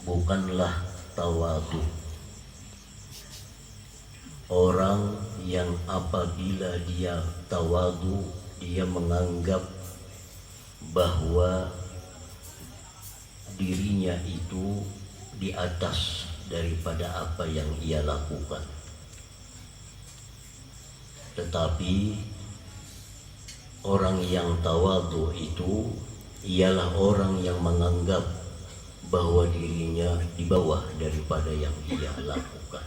bukanlah tawadu orang yang apabila dia tawadu, dia menganggap bahwa dirinya itu di atas daripada apa yang ia lakukan. Tetapi orang yang tawadu itu ialah orang yang menganggap bahwa dirinya di bawah daripada yang ia lakukan.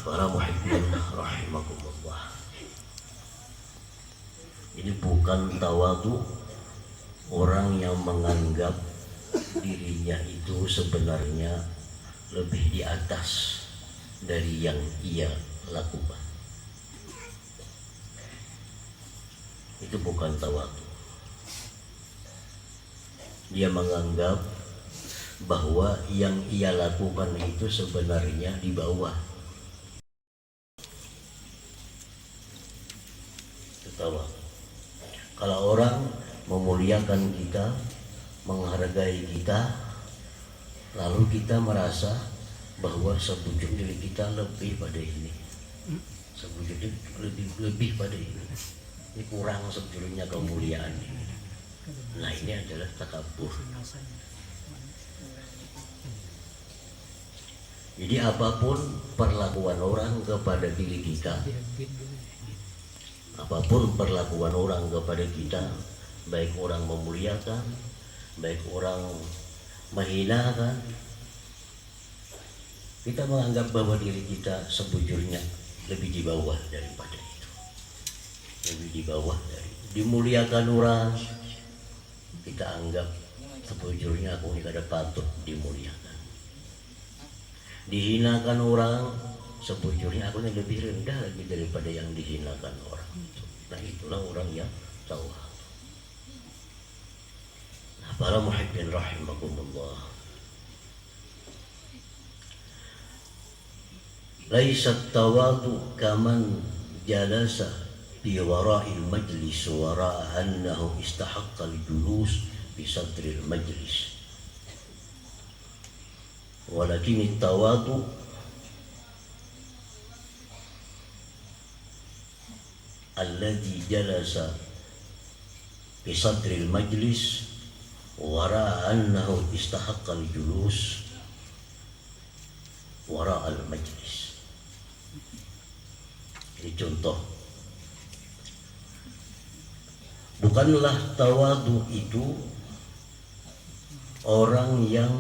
Para muhibbin rahimakumullah. Ini bukan tawadu orang yang menganggap dirinya itu sebenarnya lebih di atas dari yang ia lakukan. Itu bukan tawadu. Dia menganggap bahwa yang ia lakukan itu sebenarnya di bawah. Tawadu. Kalau orang memuliakan kita, menghargai kita, lalu kita merasa bahwa sebujur diri kita lebih pada ini, sebujur diri lebih pada ini kurang sebetulnya kemuliaan ini. Nah, ini adalah takabur. Jadi apapun perlakuan orang kepada diri kita, apapun perlakuan orang kepada kita, baik orang memuliakan, baik orang menghinakan, kita menganggap bahwa diri kita sebujurnya lebih di bawah daripada itu, lebih di bawah dari dimuliakan orang, kita anggap sebujurnya aku ini kada patut dimuliakan. Dihinakan orang, sebujurnya aku ini lebih rendah lagi daripada yang dihinakan orang. Nah, itulah orang yang tawadu. Nah, para muhibbin rahimakumullah, laisat tawadu kaman jalasa fi wara'il majlis wara'a annahu istahaqqal julus fi sadril majlis, walakin tawadu alladhi jalasa fi sadril majlis wara'a annahu istahaqqal julus wara'al majlis. Ini contoh. Bukanlah tawadu itu orang yang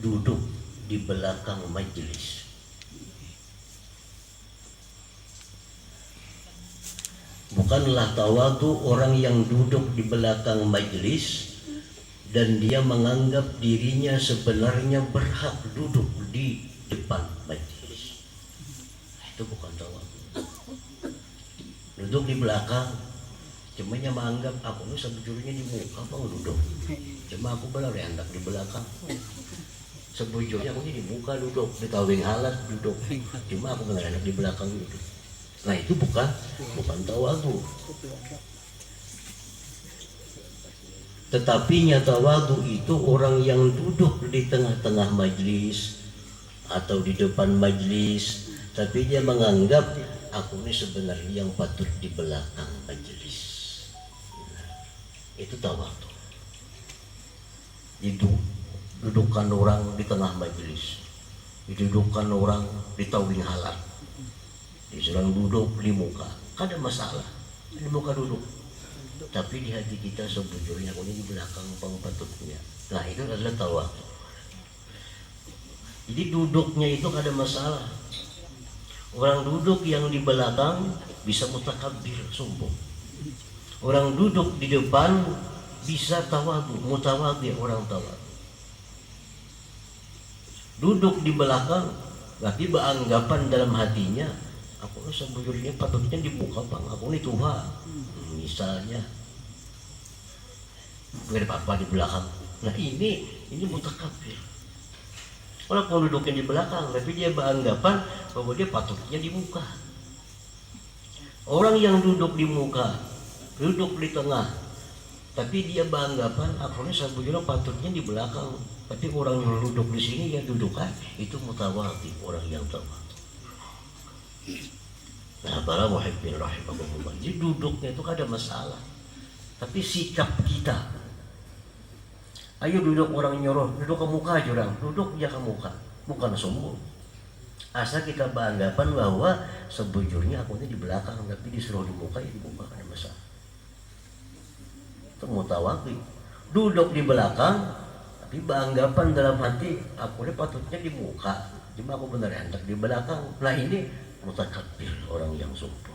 duduk di belakang majelis. Bukanlah tawadu orang yang duduk di belakang majelis dan dia menganggap dirinya sebenarnya berhak duduk di depan majelis. Itu bukan tawadu. Duduk di belakang, cuma yang menganggap aku ini sebujurnya di muka apa duduk, cuma aku benar ya hendak di belakang. Sebujurnya aku ini di muka duduk, di tawing halat duduk, cuma aku benar hendak di belakang duduk. Nah, itu bukan tawadu. Tetapi tawadu itu orang yang duduk di tengah-tengah majlis atau di depan majlis, tapi dia menganggap aku ini sebenarnya yang patut di belakang majelis. Itu tawadu. Dudukkan orang di tengah majelis, didudukkan orang di tawing halat, diserang duduk di muka, ada masalah di muka duduk, tapi di hati kita sebujurnya aku ini di belakang patutnya. Nah, itu adalah tawadu. Jadi duduknya itu ada masalah. Orang duduk yang di belakang bisa mutakabbir, sombong. Orang duduk di depan bisa tawadu, mutawadhi, orang tawadu. Duduk di belakang tapi beranggapan dalam hatinya, aku sebujurnya patutnya di muka bang, aku ini tua. Misalnya gak ada apa-apa di belakang. Nah, ini mutakabbir. Orang kalau duduknya di belakang, tapi dia beranggapan bahwa dia patutnya di muka. Orang yang duduk di muka, duduk di tengah, Tapi dia beranggapan aku ini sebetulnya patutnya di belakang. Tapi orang yang duduk di sini ya dudukan itu mutawadhi, orang yang tawadhu. Nah, para muhibbin rahimahumullah. Jadi duduknya itu kan ada masalah. Tapi sikap kita. Ayo duduk orang nyuruh, duduk ke muka aja orang, duduk aja ke muka, bukan sombong. Asal kita beranggapan bahwa sebujurnya aku ini di belakang, tapi disuruh di muka, ya di muka ada masalah. Itu mutawadhi. Duduk di belakang, tapi beranggapan dalam hati aku ini patutnya di muka, cuma aku benar hendak di belakang. Nah ini mutakabbir, orang yang sombong.